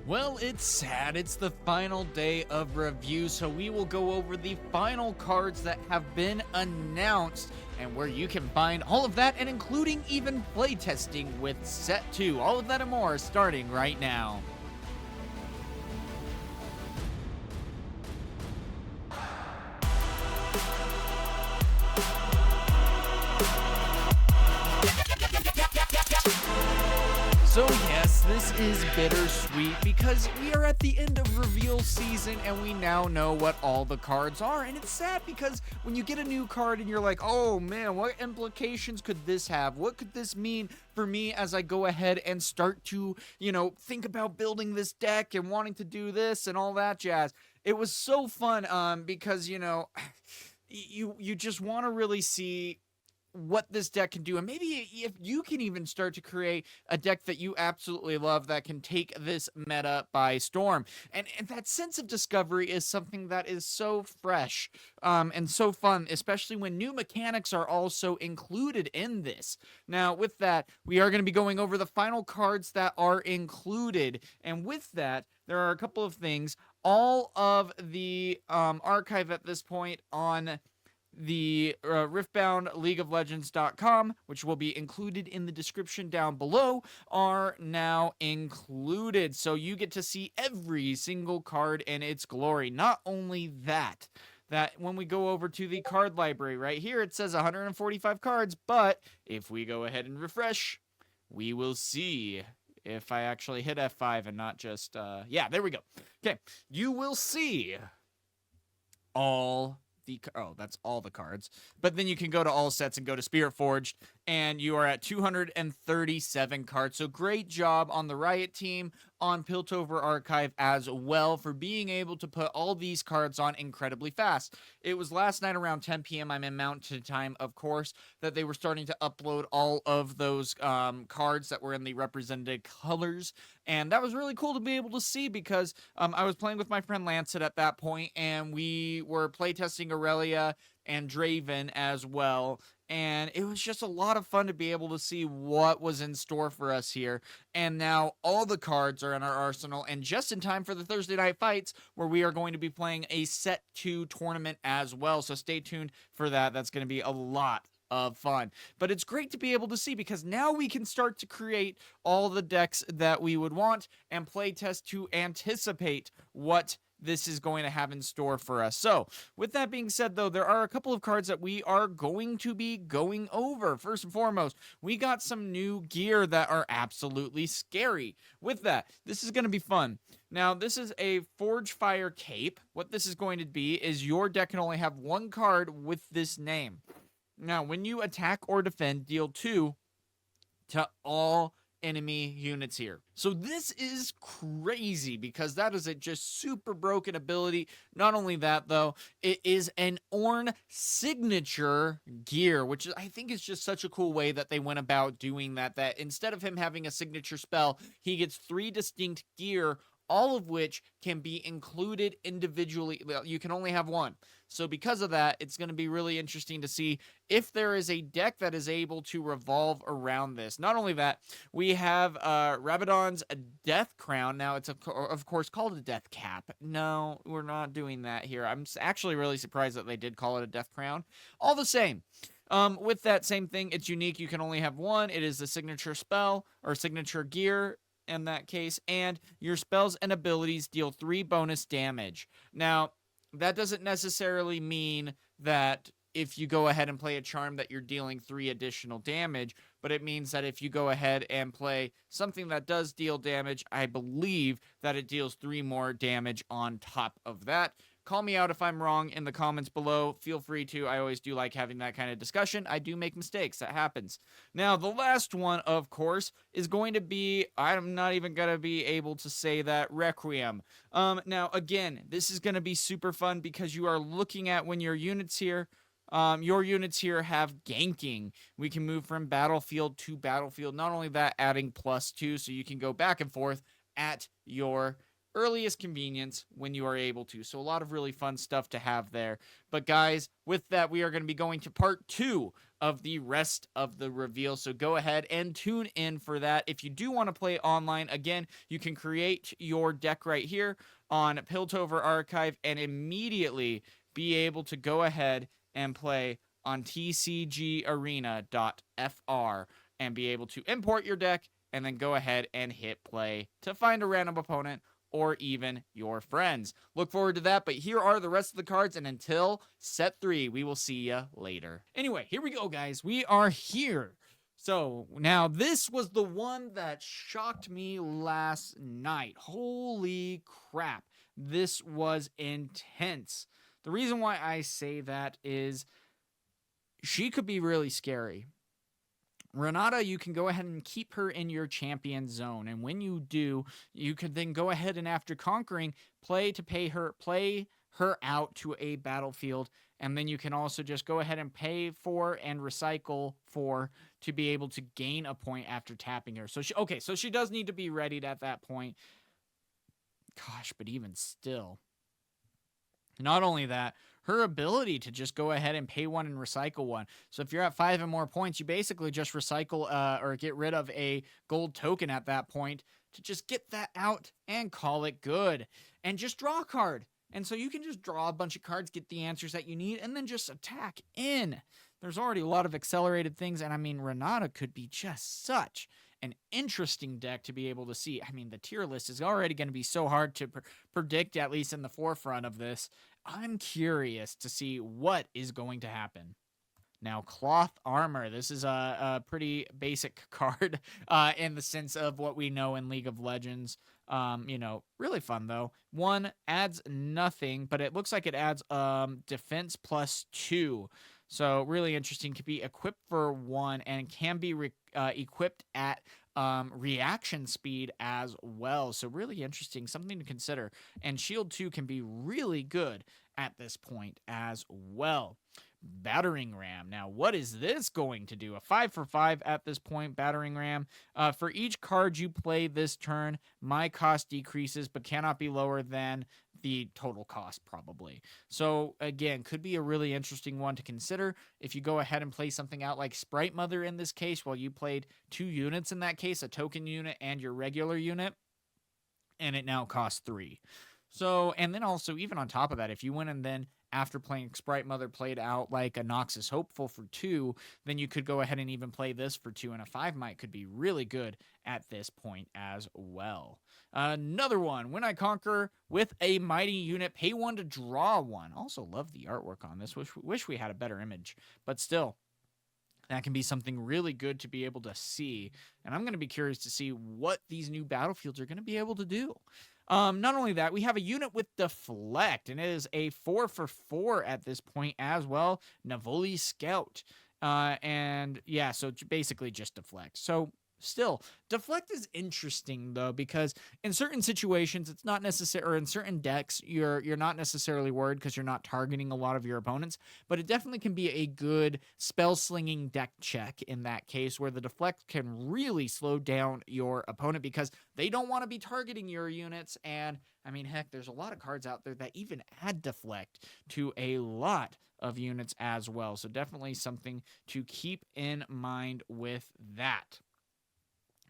Well, it's sad. It's the final day of review, so we will go over the final cards that have been announced and where you can find all of that, and including even playtesting with Set 2. All of that and more starting right now. So yes, this is bittersweet because we are at the end of reveal season and we now know what all the cards are. And it's sad because when you get a new card and you're like, oh man, what implications could this have? What could this mean for me as I go ahead and start to, think about building this deck and wanting to do this and all that jazz. It was so fun because, you just want to really see what this deck can do, and maybe if you can even start to create a deck that you absolutely love that can take this meta by storm. And that sense of discovery is something that is so fresh and so fun, especially when new mechanics are also included in this. Now with that, we are going to be going over the final cards that are included, and with that there are a couple of things. All of the archive at this point on the Riftbound LeagueOfLegends.com, which will be included in the description down below, are now included. So you get to see every single card in its glory. Not only that when we go over to the card library right here, it says 145 cards, but if we go ahead and refresh, we will see. If I actually hit F5 and not just, yeah, there we go. Okay, you will see that's all the cards. But then you can go to all sets and go to Spiritforged, and you are at 237 cards. So great job on the Riot team, on Piltover Archive as well, for being able to put all these cards on incredibly fast. It was last night around 10 p.m. I'm in Mountain Time, of course, that they were starting to upload all of those cards that were in the represented colors. And that was really cool to be able to see because I was playing with my friend Lancet at that point, and we were playtesting Aurelia and Draven as well. And it was just a lot of fun to be able to see what was in store for us here. And now all the cards are in our arsenal, and just in time for the Thursday night fights, where we are going to be playing a Set 2 tournament as well. So stay tuned for that. That's going to be a lot of fun. But it's great to be able to see because now we can start to create all the decks that we would want and play test to anticipate what this is going to have in store for us. So with that being said, though, there are a couple of cards that we are going to be going over. First and foremost, we got some new gear that are absolutely scary. With that, this is going to be fun. Now, this is a Forge Fire Cape. What this is going to be is your deck can only have one card with this name. Now, when you attack or defend, deal 2 to all enemy units here. So this is crazy because that is a just super broken ability. Not only that, though, it is an Ornn signature gear, which I think is just such a cool way that they went about doing that instead of him having a signature spell, he gets 3 distinct gear, all of which can be included individually. You can only have one. So because of that, it's going to be really interesting to see if there is a deck that is able to revolve around this. Not only that, we have Rabadon's Death Crown. Now, it's of course called a Death Cap. No, we're not doing that here. I'm actually really surprised that they did call it a Death Crown. All the same. With that same thing, it's unique. You can only have one. It is a signature spell or signature gear in that case, and your spells and abilities deal 3 bonus damage. Now, that doesn't necessarily mean that if you go ahead and play a charm that you're dealing 3 additional damage, but it means that if you go ahead and play something that does deal damage, I believe that it deals 3 more damage on top of that. Call me out if I'm wrong in the comments below. Feel free to. I always do like having that kind of discussion. I do make mistakes. That happens. Now, the last one, of course, is going to be, I'm not even going to be able to say that, Requiem. Now, again, this is going to be super fun because you are looking at when your units here have ganking. We can move from battlefield to battlefield. Not only that, adding +2, so you can go back and forth at your earliest convenience when you are able to. So a lot of really fun stuff to have there. But guys, with that, we are going to be going to part 2 of the rest of the reveal. So go ahead and tune in for that. If you do want to play online, again, you can create your deck right here on Piltover Archive and immediately be able to go ahead and play on tcgarena.fr and be able to import your deck and then go ahead and hit play to find a random opponent or even your friends. Look forward to that, but here are the rest of the cards, and until set 3, we will see you later. Anyway, here we go, guys. We are here. So, now this was the one that shocked me last night. Holy crap. This was intense. The reason why I say that is she could be really scary. Renata, you can go ahead and keep her in your champion zone. And when you do, you can then go ahead and after conquering, play her out to a battlefield. And then you can also just go ahead and pay for and recycle for to be able to gain a point after tapping her. So she does need to be readied at that point. Gosh, but even still. Not only that, her ability to just go ahead and pay one and recycle one. So if you're at 5 and more points, you basically just recycle or get rid of a gold token at that point to just get that out and call it good. And just draw a card. And so you can just draw a bunch of cards, get the answers that you need, and then just attack in. There's already a lot of accelerated things, and I mean, Renata could be just such an interesting deck to be able to see. I mean, the tier list is already going to be so hard to predict, at least in the forefront of this. I'm curious to see what is going to happen. Now, Cloth Armor. This is a pretty basic card in the sense of what we know in League of Legends. Really fun, though. 1 adds nothing, but it looks like it adds defense +2. So really interesting. Can be equipped for 1 and can be equipped at reaction speed as well. So really interesting. Something to consider. And Shield 2 can be really good at this point as well. Battering Ram. Now, what is this going to do? A 5 for 5 at this point, Battering Ram. For each card you play this turn, my cost decreases, but cannot be lower than the total cost, probably. So, again, could be a really interesting one to consider. If you go ahead and play something out like Sprite Mother in this case, well, you played 2 units in that case, a token unit and your regular unit, and it now costs 3. So, and then also, even on top of that, if you went and then after playing Sprite Mother played out like a Noxus Hopeful for 2, then you could go ahead and even play this for 2, and a 5 might could be really good at this point as well. Another one, when I conquer with a mighty unit, pay 1 to draw 1. Also love the artwork on this. Wish we had a better image, but still, that can be something really good to be able to see. And I'm going to be curious to see what these new battlefields are going to be able to do. Not only that, we have a unit with Deflect, and it is a 4 for 4 at this point as well. Navoli Scout. And yeah, so basically just Deflect. So still, Deflect is interesting though, because in certain situations, it's not necessary, or in certain decks, you're not necessarily worried because you're not targeting a lot of your opponents, but it definitely can be a good spell slinging deck check in that case, where the Deflect can really slow down your opponent because they don't want to be targeting your units. And I mean, heck, there's a lot of cards out there that even add Deflect to a lot of units as well. So definitely something to keep in mind with that.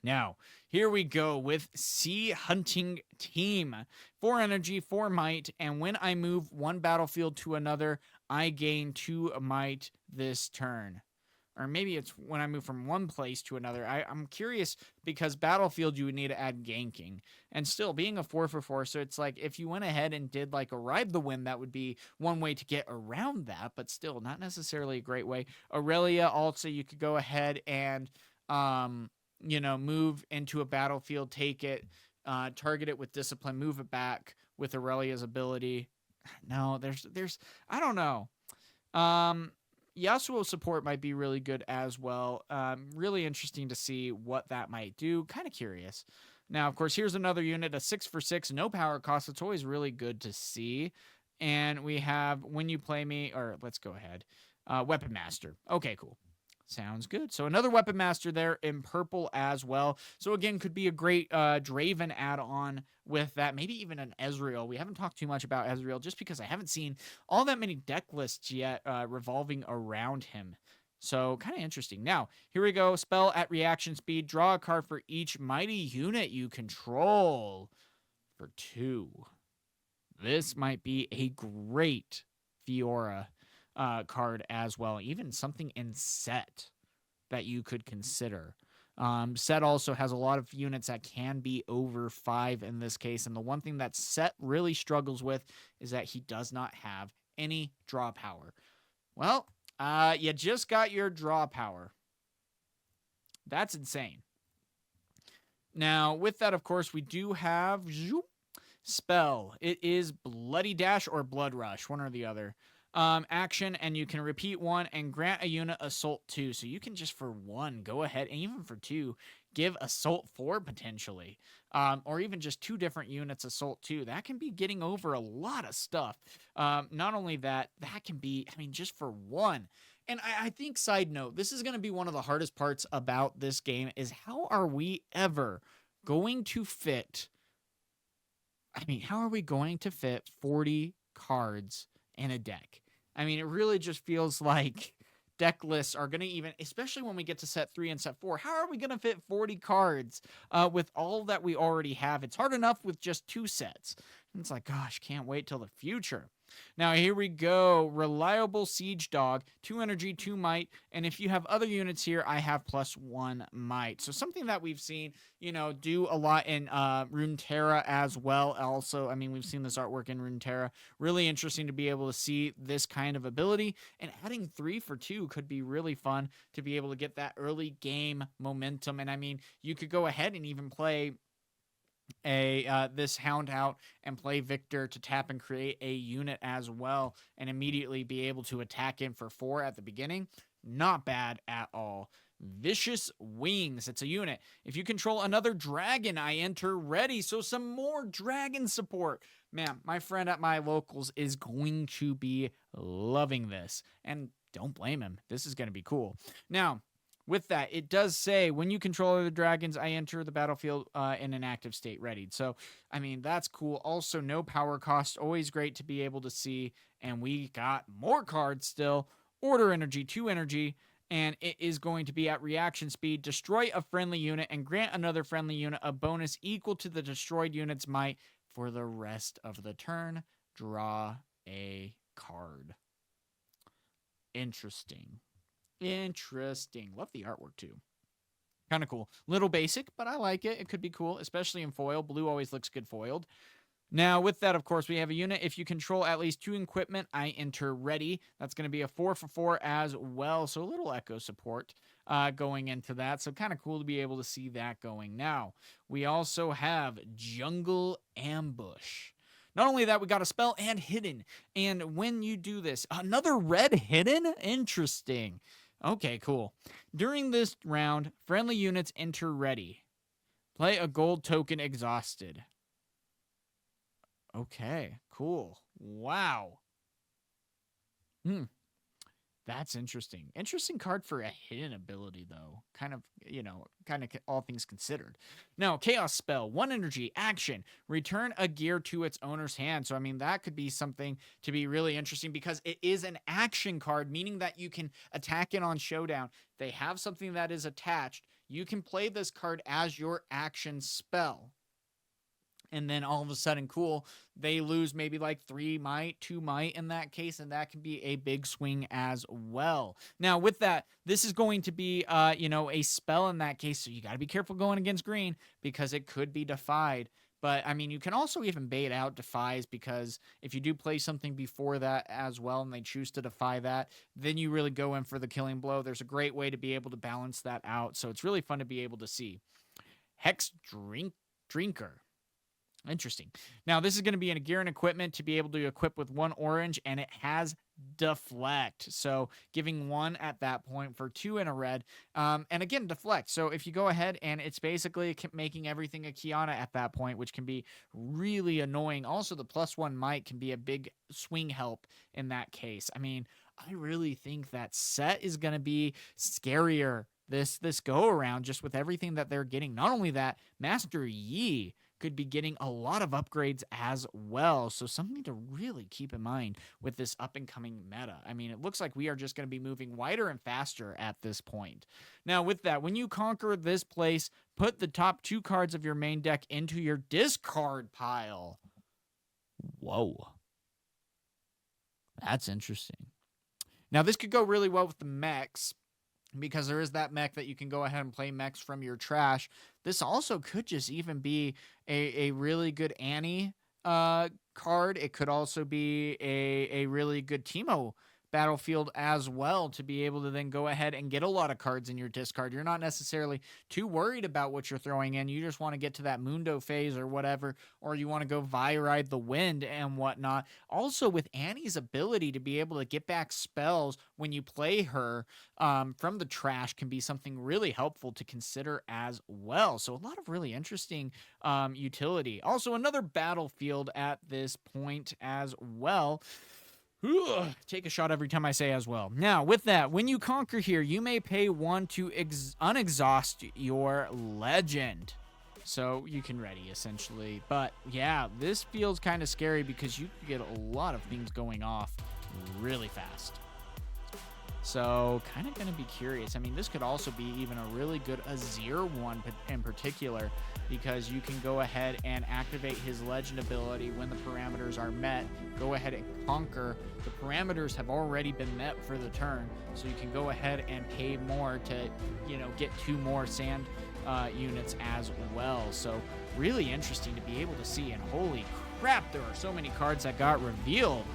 Now, here we go with Sea Hunting Team. 4 energy, 4 might, and when I move 1 battlefield to another, I gain 2 might this turn. Or maybe it's when I move from one place to another. I'm curious because battlefield you would need to add ganking. And still, being a 4 for 4, so it's like if you went ahead and did like a Ride the Wind, that would be one way to get around that, but still not necessarily a great way. Aurelia also, you could go ahead and move into a battlefield, take it, target it with discipline, move it back with Aurelia's ability. No, there's I don't know. Yasuo support might be really good as well. Really interesting to see what that might do. Kind of curious. Now, of course, here's another unit, a 6 for 6, no power cost. It's always really good to see. And we have when you play me, or let's go ahead. Weapon Master. Okay, cool. Sounds good. So another Weapon Master there in purple as well. So again, could be a great Draven add-on with that. Maybe even an Ezreal. We haven't talked too much about Ezreal just because I haven't seen all that many deck lists yet revolving around him. So kind of interesting. Now, here we go. Spell at reaction speed. Draw a card for each mighty unit you control for 2. This might be a great Fiora card as well. Even something in set that you could consider. Set also has a lot of units that can be over 5 in this case. And the one thing that Set really struggles with is that he does not have any draw power. Well, you just got your draw power. That's insane. Now, with that, of course, we do have spell. It is Bloody Dash or Blood Rush, one or the other. Action, and you can repeat 1 and grant a unit Assault 2. So you can just for 1 go ahead, and even for 2, give Assault 4 potentially. Or even just 2 different units Assault 2. That can be getting over a lot of stuff. Not only that, that can be, I mean, just for 1. And I think, side note, this is going to be one of the hardest parts about this game is how are we ever going to fit, how are we going to fit 40 cards in a deck? I mean, it really just feels like deck lists are going to even, especially when we get to set 3 and set 4, how are we going to fit 40 cards with all that we already have? It's hard enough with just 2 sets. And it's like, gosh, can't wait till the future. Now, here we go. Reliable Siege Dog, 2 energy, 2 might. And if you have other units here, I have +1 might. So something that we've seen, do a lot in Runeterra as well. Also, we've seen this artwork in Runeterra. Really interesting to be able to see this kind of ability. And adding 3 for 2 could be really fun to be able to get that early game momentum. And you could go ahead and even play this Hound out and play Victor to tap and create a unit as well and immediately be able to attack in for 4 at the beginning. Not bad at all. Vicious Wings. It's a unit. If you control another dragon, I enter ready. So some more dragon support. Man, my friend at my locals is going to be loving this. And don't blame him. This is going to be cool. Now, with that, it does say, when you control other dragons, I enter the battlefield in an active state readied. So, that's cool. Also, no power cost. Always great to be able to see. And we got more cards still. Order energy, 2 energy. And it is going to be at reaction speed. Destroy a friendly unit and grant another friendly unit a bonus equal to the destroyed unit's might for the rest of the turn. Draw a card. Interesting. Love the artwork too. Kind of cool. Little basic, but I like it. It could be cool, especially in foil. Blue always looks good foiled. Now, with that, of course, we have a unit. If you control at least 2 equipment, I enter ready. That's going to be a 4 for 4 as well. So a little echo support going into that. So kind of cool to be able to see that going. Now, we also have Jungle Ambush. Not only that, we got a spell and hidden. And when you do this, another red hidden? Interesting. Okay, cool. During this round, friendly units enter ready. Play a gold token exhausted. Okay, cool. Wow. That's interesting. Interesting card for a hidden ability, though. Kind of all things considered. Now, Chaos Spell, 1 energy, action. Return a gear to its owner's hand. So, that could be something to be really interesting because it is an action card, meaning that you can attack it on Showdown. They have something that is attached. You can play this card as your action spell. And then all of a sudden, cool, they lose maybe like 3 might, 2 might in that case, and that can be a big swing as well. Now, with that, this is going to be, a spell in that case, so you got to be careful going against green because it could be defied. But, you can also even bait out defies because if you do play something before that as well and they choose to defy that, then you really go in for the killing blow. There's a great way to be able to balance that out, so it's really fun to be able to see. Hex Drinker. Interesting. Now, this is going to be in a gear and equipment to be able to equip with 1 orange, and it has deflect. So giving 1 at that point for 2 in a red. And again, deflect. So if you go ahead and it's basically making everything a Kiana at that point, which can be really annoying. Also, the +1 might can be a big swing help in that case. I really think that set is going to be scarier this go around, just with everything that they're getting. Not only that, Master Yi could be getting a lot of upgrades as well. So something to really keep in mind with this up and coming meta. I mean, it looks like we are just going to be moving wider and faster at this point. Now, with that, when you conquer this place, put the top 2 cards of your main deck into your discard pile. Whoa. That's interesting. Now, this could go really well with the mechs, because there is that mech that you can go ahead and play mechs from your trash. This also could just even be a really good Annie card. It could also be a really good Teemo battlefield as well, to be able to then go ahead and get a lot of cards in your discard. You're not necessarily too worried about what you're throwing in. You just want to get to that Mundo phase or whatever, or you want to go ride the wind and whatnot. Also, with Annie's ability to be able to get back spells when you play her from the trash can be something really helpful to consider as well. So a lot of really interesting utility. Also, another battlefield at this point as well. Take a shot every time I say as well. Now, with that, when you conquer here, you may pay 1 to unexhaust your legend. So you can ready, essentially. But yeah, this feels kind of scary because you get a lot of things going off really fast. So kind of going to be curious. I mean, this could also be even a really good Azir one in particular, because you can go ahead and activate his legend ability when the parameters are met. Go ahead and conquer. The parameters have already been met for the turn, so you can go ahead and pay more to, get 2 more sand units as well. So really interesting to be able to see. And holy crap, there are so many cards that got revealed.